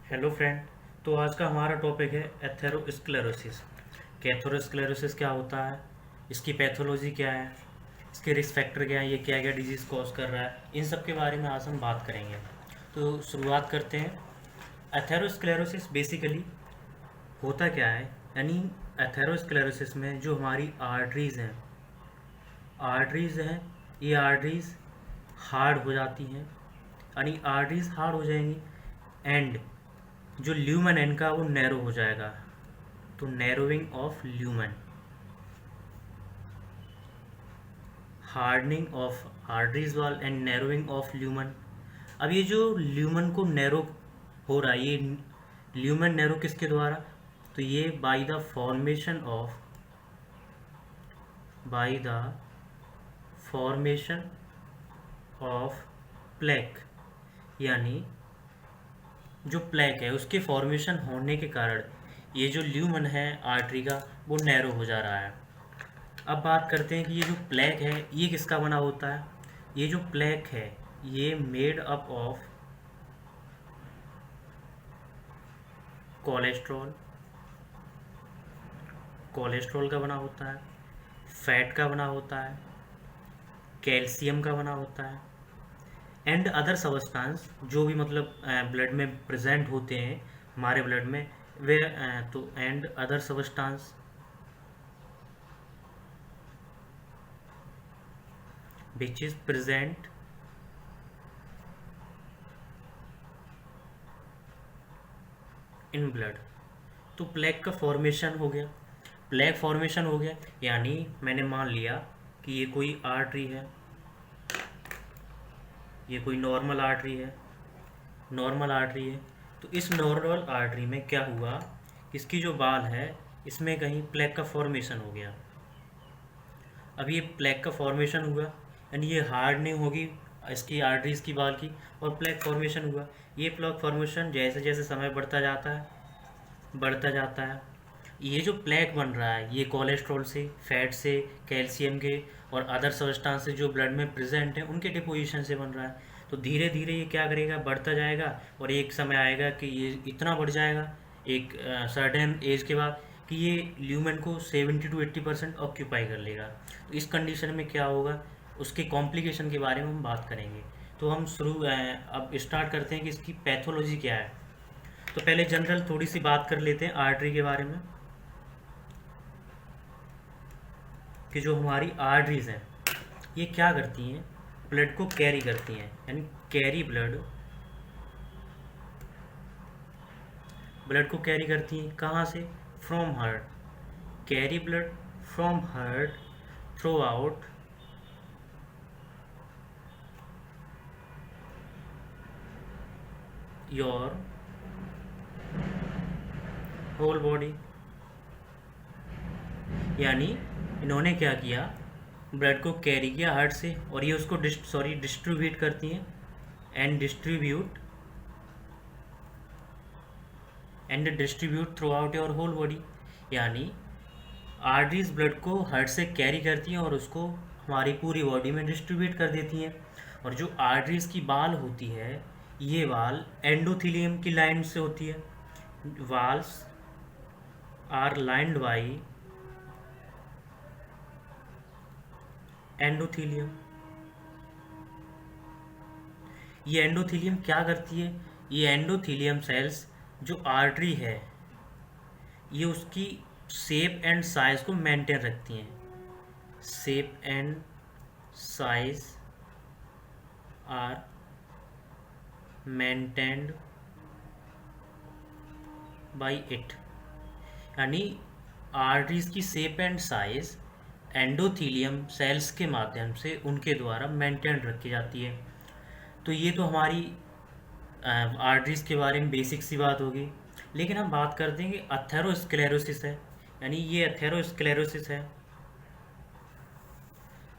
Hello friend. तो आज का हमारा टॉपिक है एथेरोस्क्लेरोसिस। कि एथेरोस्क्लेरोसिस क्या होता है, इसकी पैथोलॉजी क्या है, इसके रिस्क फैक्टर क्या है, ये क्या क्या डिजीज़ कॉज कर रहा है, इन सब के बारे में आज हम बात करेंगे। तो शुरुआत करते हैं। एथेरोस्क्लेरोसिस बेसिकली होता क्या है, यानी एथेरोस्क्लेरोसिस में जो हमारी आर्टरीज़ हैं, ये आर्टरीज़ हार्ड हो जाती हैं। यानी आर्टरीज़ हार्ड हो जाएंगी एंड जो ल्यूमन है इनका वो नैरो हो जाएगा। तो narrowing of lumen, hardening of arteries wall and narrowing of lumen. अब ये जो ल्यूमन को नैरो हो रहा है, ये ल्यूमन नैरो किसके द्वारा? तो ये by the formation of plaque, यानी जो प्लेक है उसके फॉर्मेशन होने के कारण ये जो ल्यूमन है आर्टरी का वो नैरो हो जा रहा है। अब बात करते हैं कि ये जो प्लेक है ये किसका बना होता है। ये जो प्लेक है ये made up of cholesterol, cholesterol का बना होता है, फैट का बना होता है, कैल्शियम का बना होता है एंड अदर सब्सटेंस जो भी मतलब ब्लड में प्रेजेंट होते हैं हमारे ब्लड में वे तो and other substance which is present in blood. तो प्लेक का फॉर्मेशन हो गया। प्लेक फॉर्मेशन हो गया यानी मैंने मान लिया कि ये कोई आर्टरी है, ये कोई नॉर्मल आर्टरी है। तो इस नॉर्मल आर्टरी में क्या हुआ, इसकी जो बाल है इसमें कहीं प्लेक का फॉर्मेशन हो गया। अब ये प्लेक का फॉर्मेशन हुआ यानी ये हार्डनिंग होगी इसकी आर्टरीज की बाल की, और प्लेक फॉर्मेशन हुआ। ये प्लेक फॉर्मेशन जैसे जैसे समय बढ़ता जाता है, ये जो प्लेक बन रहा है ये कोलेस्ट्रॉल से, फैट से, कैल्शियम के और अदर सब्सटेंस से जो ब्लड में प्रेजेंट है उनके डिपोजिशन से बन रहा है। तो धीरे धीरे ये क्या करेगा, बढ़ता जाएगा और एक समय आएगा कि ये इतना बढ़ जाएगा एक सर्टेन एज के बाद कि ये ल्यूमेन को 70 to 80% ऑक्यूपाई कर लेगा। तो इस कंडीशन में क्या होगा, उसके कॉम्प्लिकेशन के बारे में हम बात करेंगे। तो हम अब स्टार्ट करते हैं कि इसकी पैथोलॉजी क्या है। तो पहले जनरल थोड़ी सी बात कर लेते हैं आर्टरी के बारे में, कि जो हमारी आर्टरीज हैं ये क्या करती हैं, ब्लड को कैरी करती हैं, यानी कैरी ब्लड को कैरी करती हैं कहाँ से, from heart, carry blood from heart throughout your whole body. यानी इन्होंने क्या किया, ब्लड को कैरी किया हार्ट से और ये उसको डिस्ट्रीब्यूट करती हैं and distribute throughout your whole body. यानी आर्टरीज ब्लड को हार्ट से कैरी करती हैं और उसको हमारी पूरी बॉडी में डिस्ट्रीब्यूट कर देती हैं। और जो आर्टरीज की बाल होती है ये बाल एंडोथीलियम की लाइन से होती है। Walls are lined by endothelium. ये एंडोथीलियम क्या करती है, ये एंडोथीलियम सेल्स जो आर्टरी है ये उसकी शेप एंड साइज को मेंटेन रखती हैं। Shape and size are maintained by it. यानी आर्टरीज की shape and size endothelium cells के माध्यम से उनके द्वारा मेंटेन रखी जाती है। तो ये तो हमारी आर्टरीज के बारे में बेसिक सी बात होगी। लेकिन हम बात करते हैं कि अथेरोस्क्लेरोसिस है, यानी ये अथेरोस्क्लेरोसिस है,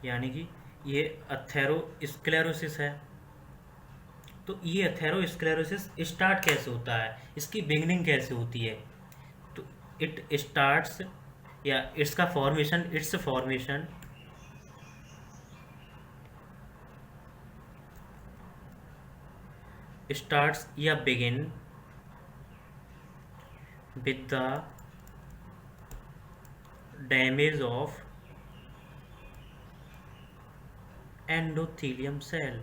यानी कि ये अथेरोस्क्लेरोसिस है। तो ये अथेरोस्क्लेरोसिस स्टार्ट कैसे होता है, इसकी बिगनिंग कैसे होती है? तो इट स्टार्ट्स या इट्स फॉर्मेशन स्टार्ट्स या begin with the damage of endothelium cell.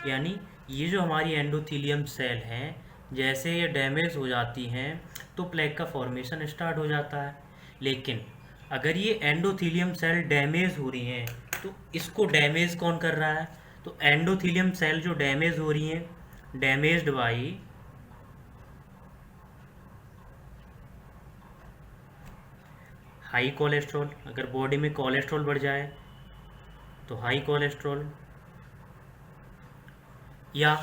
यानी ये जो हमारी एंडोथीलियम सेल हैं, जैसे ये डैमेज हो जाती हैं तो प्लेग का फॉर्मेशन स्टार्ट हो जाता है। लेकिन अगर ये एंडोथीलियम सेल डैमेज हो रही हैं तो इसको डैमेज कौन कर रहा है? तो एंडोथीलियम सेल जो डैमेज हो रही हैं, डैमेज्ड बाई हाई कोलेस्ट्रॉल। अगर बॉडी में कोलेस्ट्रॉल बढ़ जाए तो हाई कोलेस्ट्रॉल, या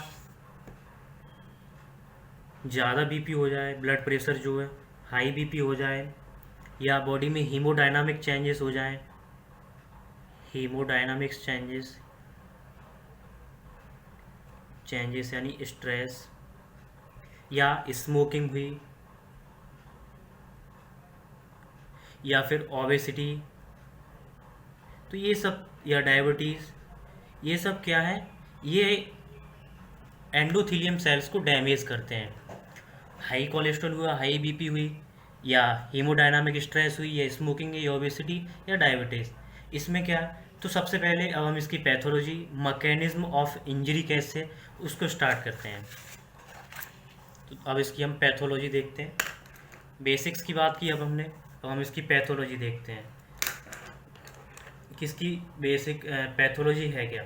ज़्यादा बीपी हो जाए, ब्लड प्रेशर जो है हाई बीपी हो जाए, या बॉडी में हीमोडायनामिक चेंजेस हो जाएं, हीमोडायनामिक्स चेंजेस यानी स्ट्रेस, या स्मोकिंग हुई, या फिर ओबेसिटी, तो ये सब, या डायबिटीज़, ये सब क्या है? ये एंडोथीलियम सेल्स को डैमेज करते हैं। हाई कोलेस्ट्रॉल हुआ, हाई बीपी हुई, या हीमोडायनामिक स्ट्रेस हुई, या स्मोकिंग, या ओबेसिटी, या डायबिटीज़, इसमें क्या? तो सबसे पहले अब हम इसकी पैथोलॉजी, मैकेनिज्म ऑफ इंजरी कैसे, उसको स्टार्ट करते हैं। तो अब इसकी हम पैथोलॉजी देखते हैं। बेसिक्स की बात की अब हमने, अब हम इसकी पैथोलॉजी देखते हैं। किसकी बेसिक पैथोलॉजी है क्या?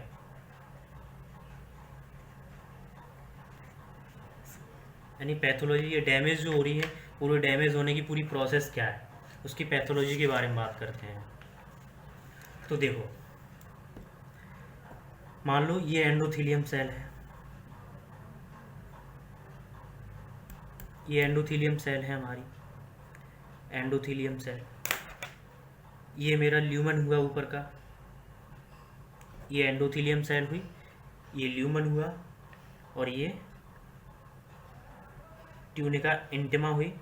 यानी पैथोलॉजी, ये डैमेज जो हो रही है, पूरे डैमेज होने की पूरी प्रोसेस क्या है, उसकी पैथोलॉजी के बारे में बात करते हैं। तो देखो, मान लो ये एंडोथीलियम सेल है, ये एंडोथीलियम सेल है हमारी, एंडोथीलियम सेल। ये मेरा ल्यूमन हुआ ऊपर का, ये एंडोथीलियम सेल हुई, ये ल्यूमन हुआ, और ये ट्यूनिका इंटिमा हुई,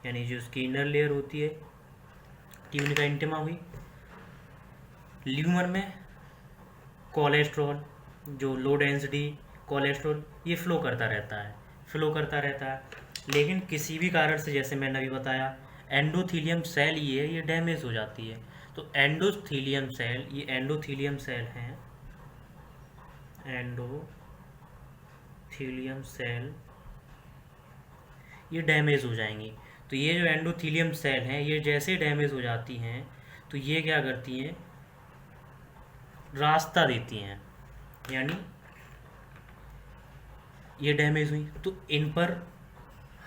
यानी जो उसकी इनर लेयर होती है, ट्यूनिका इंटिमा हुई। ल्यूमन में कोलेस्ट्रॉल, जो लो डेंसिटी कोलेस्ट्रॉल, ये फ्लो करता रहता है। लेकिन किसी भी कारण से, जैसे मैंने अभी बताया, एंडोथीलियम सेल ये डैमेज हो जाती है। तो एंडोथीलियम सेल, ये एंडोथीलियम सेल हैं, एंडोथीलियम सेल ये डैमेज हो जाएंगी। तो ये जो एंडोथीलियम सेल हैं, ये जैसे डैमेज हो जाती हैं तो ये क्या करती हैं? रास्ता देती हैं, यानी ये डैमेज हुई तो इन पर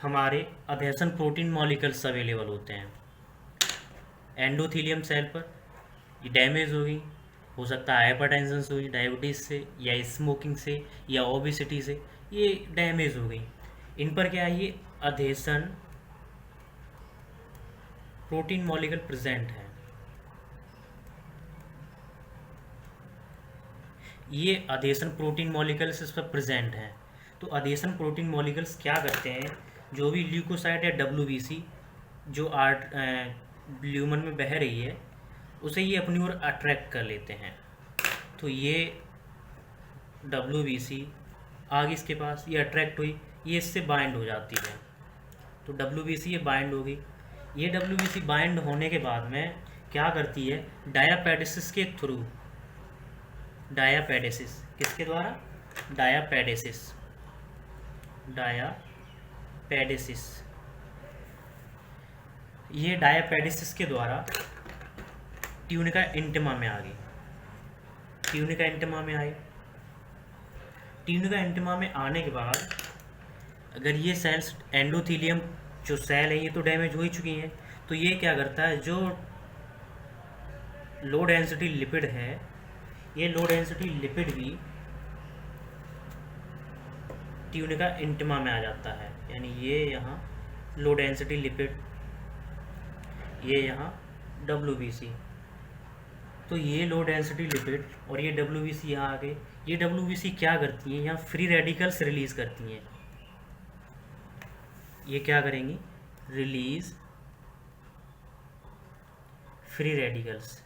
हमारे अधेसन प्रोटीन मॉलिक्यूल्स अवेलेबल होते हैं। एंडोथीलियम सेल पर ये डैमेज हो गई, हो सकता है हाइपरटेंशन से हुई, डायबिटीज़ से, या स्मोकिंग से, या ओबेसिटी से ये डैमेज हो गई। इन पर क्या है? ये अधेसन प्रोटीन मॉलिक्यूल प्रेजेंट है। ये अधेसन प्रोटीन मॉलिक्यूल्स इस पर प्रेजेंट हैं। तो अधेसन प्रोटीन मॉलिक्यूल्स क्या करते हैं? जो भी ल्यूकोसाइट या डब्ल्यूबीसी जो ल्यूमन में बह रही है, उसे ये अपनी ओर अट्रैक्ट कर लेते हैं। तो ये डब्ल्यूबीसी आ गई इसके पास, ये अट्रैक्ट हुई, ये इससे बाइंड हो जाती है। तो डब्ल्यूबीसी ये बाइंड हो गई। ये डब्ल्यूबीसी बाइंड होने के बाद में क्या करती है? डायापेडेसिस के थ्रू, डायापेडेसिस किसके द्वारा? डायापेडेसिस, डायापेडेसिस, ये डायापेडेसिस के द्वारा ट्यूनिका इंटिमा में आ गई। ट्यूनिका इंटिमा में आई। ट्यूनिका इंटिमा में आने के बाद अगर ये सेल्स, एंडोथीलियम जो सेल है ये तो डैमेज हो ही चुकी हैं, तो ये क्या करता है? जो लो डेंसिटी लिपिड है, ये लो डेंसिटी लिपिड भी ट्यूनिका इंटिमा में आ जाता है। यानी ये यहाँ लो डेंसिटी लिपिड, ये यहाँ डब्ल्यूबीसी। तो ये लो डेंसिटी लिपिड और ये डब्ल्यूबीसी यहाँ आ गए। ये डब्ल्यूबीसी क्या करती है? यहाँ फ्री रेडिकल्स रिलीज करती हैं। ये क्या करेंगी? Release free radicals.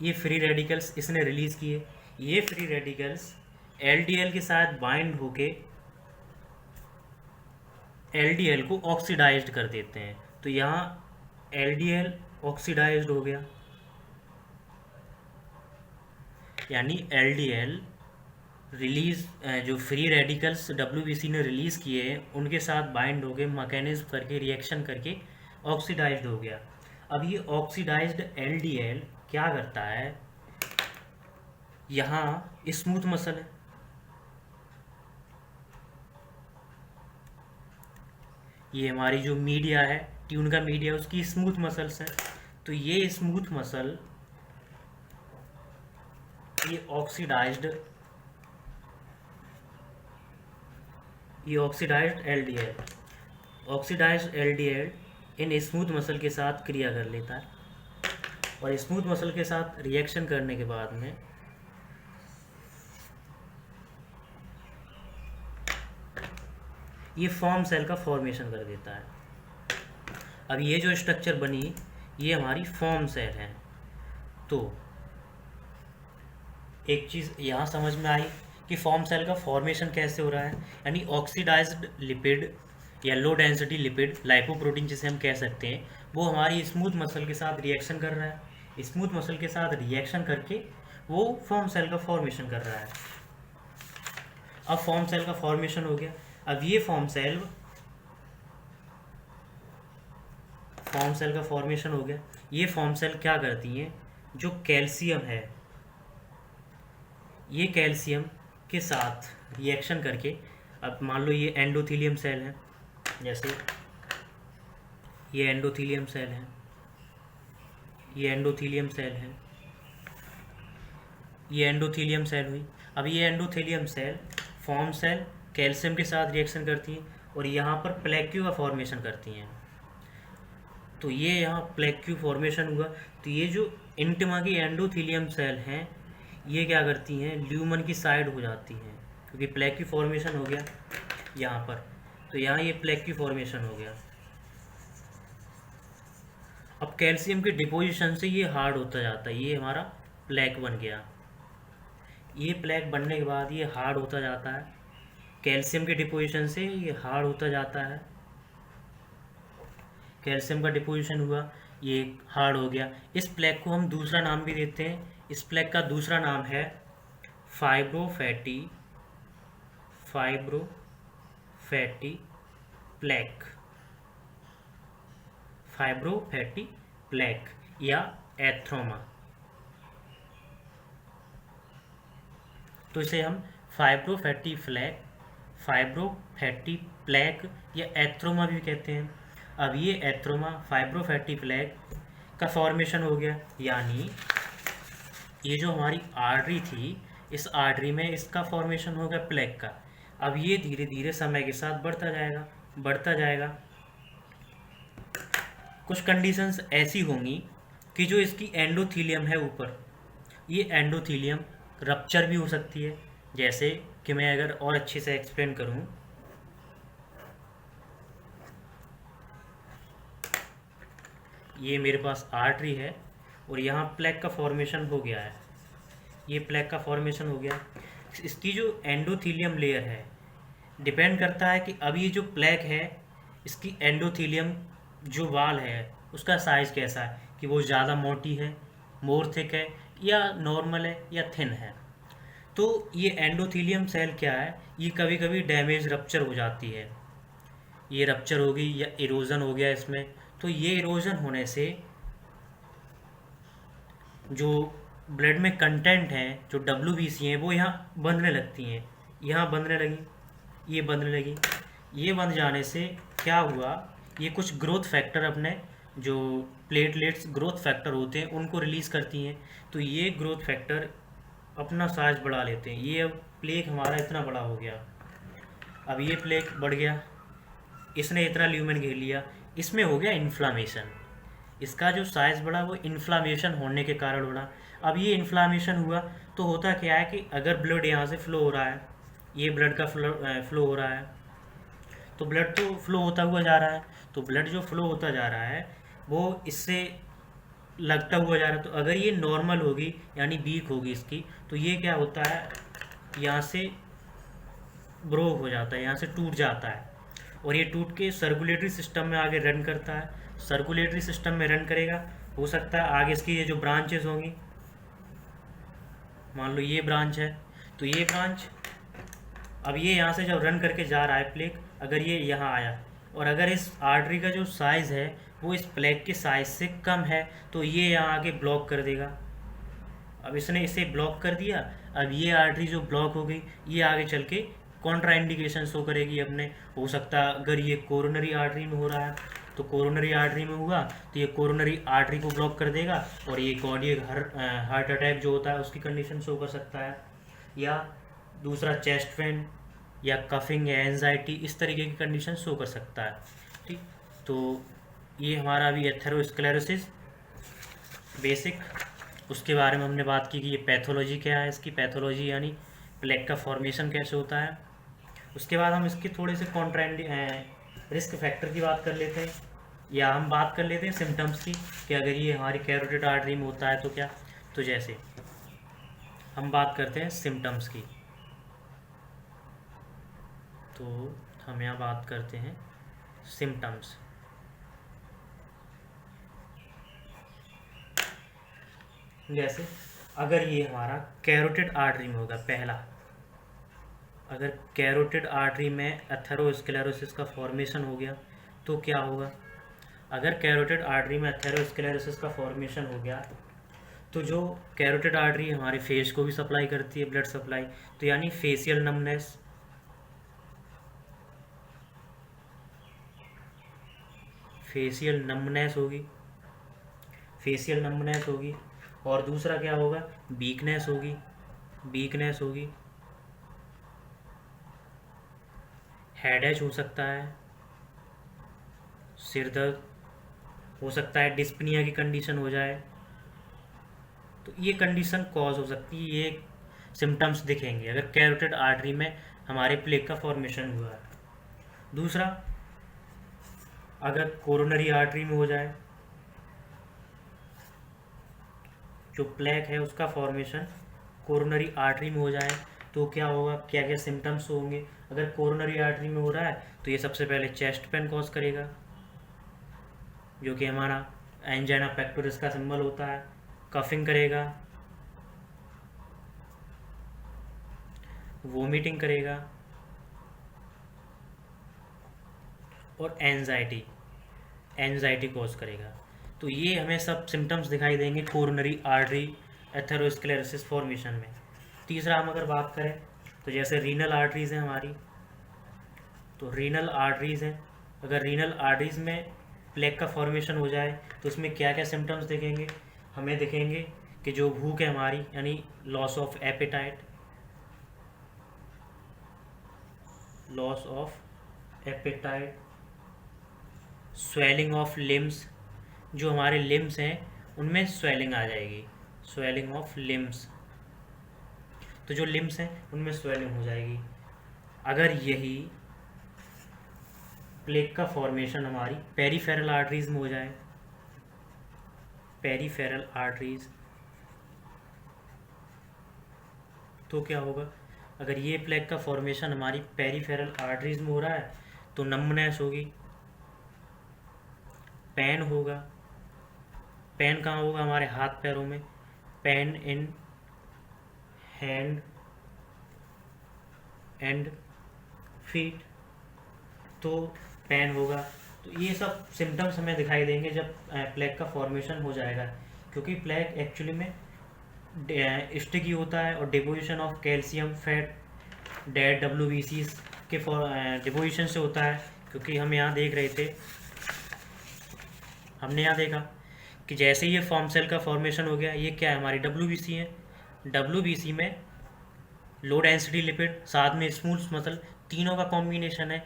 ये फ्री रेडिकल्स इसने रिलीज किए। ये फ्री रेडिकल्स एलडीएल के साथ बाइंड होके एलडीएल को ऑक्सीडाइज्ड कर देते हैं। तो यहाँ एलडीएल ऑक्सीडाइज्ड हो गया, यानी एलडीएल रिलीज, जो फ्री रेडिकल्स डब्ल्यूबीसी ने रिलीज़ किए हैं उनके साथ बाइंड हो गए, मैकेनिज्म करके रिएक्शन करके ऑक्सीडाइज्ड हो गया। अब ये ऑक्सीडाइज्ड एलडीएल क्या करता है, यहाँ स्मूथ मसल है, ये हमारी जो मीडिया है, ट्यून का मीडिया, उसकी स्मूथ मसल्स हैं। तो ये स्मूथ मसल, ये ऑक्सीडाइज्ड ऑक्सीडाइज्ड एलडीएल इन स्मूथ मसल के साथ क्रिया कर लेता है, और स्मूथ मसल के साथ रिएक्शन करने के बाद में ये फॉर्म सेल का फॉर्मेशन कर देता है। अब ये जो स्ट्रक्चर बनी, ये हमारी फॉर्म सेल है। तो एक चीज़ यहाँ समझ में आई कि फॉर्म सेल का फॉर्मेशन कैसे हो रहा है, यानी ऑक्सीडाइज्ड लिपिड या लो डेंसिटी लिपिड, लाइपोप्रोटीन जिसे हम कह सकते हैं, वो हमारी स्मूथ मसल के साथ रिएक्शन कर रहा है। स्मूथ मसल के साथ रिएक्शन करके वो फॉर्म सेल का फॉर्मेशन कर रहा है। अब फॉर्म सेल का फॉर्मेशन हो गया। अब ये फॉर्म सेल का फॉर्मेशन हो गया। ये फॉर्म सेल क्या करती हैं, जो कैल्शियम है, ये कैल्शियम के साथ रिएक्शन करके, अब मान लो ये एंडोथीलियम सेल है, जैसे ये एंडोथीलियम सेल है, ये एंडोथीलियम सेल है, ये एंडोथीलियम सेल हुई। अब ये endothelium cell form cell calcium के साथ रिएक्शन करती हैं और यहाँ पर प्लेक्यू का फॉर्मेशन करती हैं। तो ये यहाँ प्लेक्यू फॉर्मेशन हुआ। तो ये जो इंटिमा की एंडोथीलियम सेल हैं, ये क्या करती हैं, ल्यूमन की साइड हो जाती हैं, क्योंकि प्लेक्यू फॉर्मेशन हो गया यहाँ पर। तो यहाँ ये प्लेक्यू फॉर्मेशन हो गया। अब कैल्शियम के डिपोजिशन से ये हार्ड होता जाता है, ये हमारा प्लेक बन गया। ये प्लेक बनने के बाद ये हार्ड होता जाता है, कैल्शियम के डिपोजिशन से ये हार्ड होता जाता है। कैल्शियम का डिपोजिशन हुआ, ये हार्ड हो गया। इस प्लेक को हम दूसरा नाम भी देते हैं। इस प्लेक का दूसरा नाम है फाइब्रोफैटी प्लेक, फाइब्रोफैटी प्लेक या एथ्रोमा। तो इसे हम फाइब्रोफैटी प्लेक या एथ्रोमा भी कहते हैं। अब ये एथ्रोमा, फाइब्रोफैटी प्लेक का फॉर्मेशन हो गया, यानी ये जो हमारी आर्टरी थी, इस आर्टरी में इसका फॉर्मेशन हो गया प्लेक का। अब ये धीरे धीरे समय के साथ बढ़ता जाएगा। कुछ कंडीशंस ऐसी होंगी कि जो इसकी एंडोथीलियम है ऊपर, ये एंडोथीलियम रप्चर भी हो सकती है। जैसे कि मैं अगर और अच्छे से एक्सप्लेन करूं, ये मेरे पास आर्टरी है और यहाँ प्लेक का फॉर्मेशन हो गया है, ये प्लेक का फॉर्मेशन हो गया। इसकी जो एंडोथीलियम लेयर है, डिपेंड करता है कि अब ये जो प्लेक है, इसकी एंडोथीलियम जो वाल है उसका साइज़ कैसा है, कि वो ज़्यादा मोटी है, मोर थिक है, या नॉर्मल है, या थिन है। तो ये एंडोथीलियम सेल क्या है, ये कभी कभी डैमेज, रप्चर हो जाती है। ये रप्चर हो गई या इरोजन हो गया इसमें। तो ये इरोजन होने से जो ब्लड में कंटेंट है, जो WBC हैं, वो यहाँ बनने लगती हैं, यहाँ बनने लगी, ये बनने लगी। ये बन जाने से क्या हुआ, ये कुछ ग्रोथ फैक्टर, अपने जो प्लेटलेट्स ग्रोथ फैक्टर होते हैं, उनको रिलीज़ करती हैं। तो ये ग्रोथ फैक्टर अपना साइज बढ़ा लेते हैं। ये अब प्लेक हमारा इतना बड़ा हो गया, अब ये प्लेक बढ़ गया, इसने इतना ल्यूमेन घेर लिया, इसमें हो गया इन्फ्लामेशन। इसका जो साइज़ बढ़ा वो इन्फ्लामेशन होने के कारण बढ़ा। अब ये इन्फ्लामेशन हुआ तो होता क्या है कि अगर ब्लड यहाँ से फ्लो हो रहा है, ये ब्लड का फ्लो हो रहा है, तो ब्लड तो फ्लो होता हुआ जा रहा है। तो ब्लड जो फ्लो होता जा रहा है वो इससे लगता हुआ जा रहा है। तो अगर ये नॉर्मल होगी, यानी वीक होगी इसकी, तो ये क्या होता है, यहाँ से ब्रोक हो जाता है, यहाँ से टूट जाता है। और ये टूट के सर्कुलेटरी सिस्टम में आगे रन करता है। सर्कुलेटरी सिस्टम में रन करेगा, हो सकता है आगे इसकी ये जो ब्रांचेस होंगी, मान लो ये ब्रांच है, तो ये ब्रांच अब ये यहाँ से जब रन करके जा रहा है प्लेग, अगर ये यहाँ आया और अगर इस आर्टरी का जो साइज़ है वो इस प्लेग के साइज से कम है, तो ये यहाँ आके ब्लॉक कर देगा। अब इसने इसे ब्लॉक कर दिया, अब ये आर्टरी जो ब्लॉक हो गई, ये आगे चल के कॉन्ट्रा इंडिकेशन शो करेगी अपने। हो सकता है अगर ये कोरोनरी आर्टरी में हो रहा है तो कोरोनरी आर्टरी में हुआ तो ये कोरोनरी आर्टरी को ब्लॉक कर देगा और ये कार्डियक हार्ट अटैक जो होता है उसकी कंडीशन शो कर सकता है। या दूसरा चेस्ट पेन या कफिंग या एंजाइटी, इस तरीके की कंडीशन शो कर सकता है। ठीक, तो ये हमारा अभी एथेरोस्क्लेरोसिस बेसिक, उसके बारे में हमने बात की कि ये पैथोलॉजी क्या है, इसकी पैथोलॉजी यानी प्लेग का फॉर्मेशन कैसे होता है। उसके बाद हम इसके थोड़े से रिस्क फैक्टर की बात कर लेते हैं, या हम बात कर लेते हैं सिम्टम्स की कि अगर ये हमारी कैरोटिड आर्टरी में होता है तो क्या। तो जैसे हम बात करते हैं सिम्टम्स की, तो हम यहाँ बात करते हैं सिम्टम्स। जैसे अगर ये हमारा कैरोटिड आर्टरी में होगा, पहला अगर कैरोटिड आर्टरी में एथेरोस्क्लेरोसिस का फॉर्मेशन हो गया तो क्या होगा। अगर कैरोटिड आर्टरी में एथेरोस्क्लेरोसिस का फॉर्मेशन हो गया तो जो कैरोटिड आर्टरी हमारे फेस को भी सप्लाई करती है ब्लड सप्लाई, तो यानी फेशियल नमनेस, फेशियल नमनेस होगी, फेशियल नमनेस होगी। और दूसरा क्या होगा, वीकनेस होगी, वीकनेस होगी। हेडेक हो सकता है, सिर दर्द हो सकता है, डिस्पनिया की कंडीशन हो जाए, तो ये कंडीशन कॉज हो सकती है, ये सिम्टम्स दिखेंगे अगर कैरोटिड आर्टरी में हमारे प्लेग का फॉर्मेशन हुआ है। दूसरा, अगर कोरोनरी आर्टरी में हो जाए, जो प्लेग है उसका फॉर्मेशन कोरोनरी आर्टरी में हो जाए तो क्या होगा, क्या क्या सिम्टम्स होंगे। अगर कोरोनरी आर्टरी में हो रहा है तो ये सबसे पहले चेस्ट पेन कॉज करेगा, जो कि हमारा एंजाइना पेक्टोरिस का सिंबल होता है। कफिंग करेगा, वोमिटिंग करेगा और एंजाइटी कॉज करेगा। तो ये हमें सब सिम्टम्स दिखाई देंगे कोरोनरी आर्टरी एथेरोस्क्लेरोसिस फॉर्मेशन में। तीसरा हम अगर बात करें तो जैसे रीनल आर्टरीज़ हैं हमारी, तो रीनल आर्टरीज़ हैं, अगर रीनल आर्टरीज़ में प्लेग का फॉर्मेशन हो जाए तो उसमें क्या क्या सिम्टम्स दिखेंगे, हमें दिखेंगे कि जो भूख है हमारी यानी loss of appetite, loss of appetite, swelling of limbs, जो हमारे लिम्स हैं उनमें स्वेलिंग आ जाएगी, स्वेलिंग ऑफ लिम्स, तो जो लिम्स हैं उनमें स्वेलिंग हो जाएगी। अगर यही प्लेग का फॉर्मेशन हमारी पेरीफेरल आर्टरीज में हो जाए, पेरीफेरल आर्टरीज, तो क्या होगा। अगर ये प्लेग का फॉर्मेशन हमारी पेरीफेरल आर्टरीज में हो रहा है तो नम्बनेस होगी, पेन होगा। पेन कहाँ होगा, हमारे हाथ पैरों में, pain in hand and feet, तो पेन होगा। तो ये सब सिम्टम्स हमें दिखाई देंगे जब प्लेग का फॉर्मेशन हो जाएगा, क्योंकि प्लेग एक्चुअली में स्टिकी होता है और deposition of calcium fat dead WBC के डिपोजिशन से होता है। क्योंकि हम यहाँ देख रहे थे, हमने यहाँ देखा कि जैसे ये फॉर्म सेल का फॉर्मेशन हो गया, ये क्या है हमारी WBC है, WBC में लो डेंसिटी लिपिड साथ में स्मूथ मसल, तीनों का कॉम्बिनेशन है,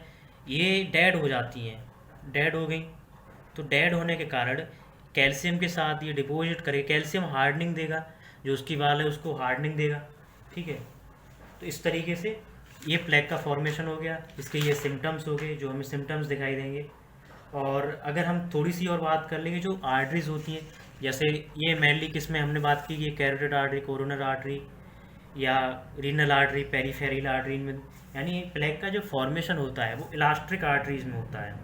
ये डेड हो जाती हैं, डेड हो गई। तो डेड होने के कारण कैल्शियम के साथ ये डिपोजिट करे, कैल्शियम हार्डनिंग देगा, जो उसकी वाल है उसको हार्डनिंग देगा, ठीक है। तो इस तरीके से ये प्लेग का फॉर्मेशन हो गया, इसके ये सिम्टम्स हो गए जो हमें सिम्टम्स दिखाई देंगे। और अगर हम थोड़ी सी और बात कर लेंगे जो आर्टरीज होती हैं, जैसे ये मेनली किस में हमने बात की, ये कैरोटिड आर्टरी, कोरोनर आर्टरी, या रीनल आर्टरी, पेरिफेरल आर्टरी में, यानी प्लेग का जो फॉर्मेशन होता है वो इलास्ट्रिक आर्टरीज में होता है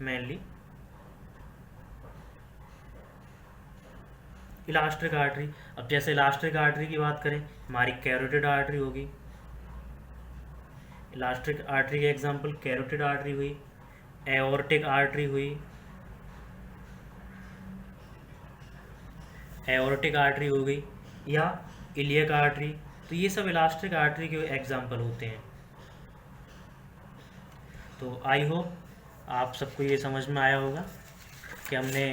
मेनली। इलास्ट्रिक आर्टरी, अब जैसे इलास्ट्रिक आर्टरी की बात करें, हमारी कैरोटिड आर्टरी होगी। इलास्ट्रिक आर्टरी के एग्जांपल कैरोटिड आर्टरी हुई, एओर्टिक आर्टरी हुई, एओर्टिक आर्टरी हो गई, या इलियक आर्टरी। तो ये सब इलास्ट्रिक आर्टरी के एग्जांपल होते हैं। तो आई होप आप सबको ये समझ में आया होगा कि हमने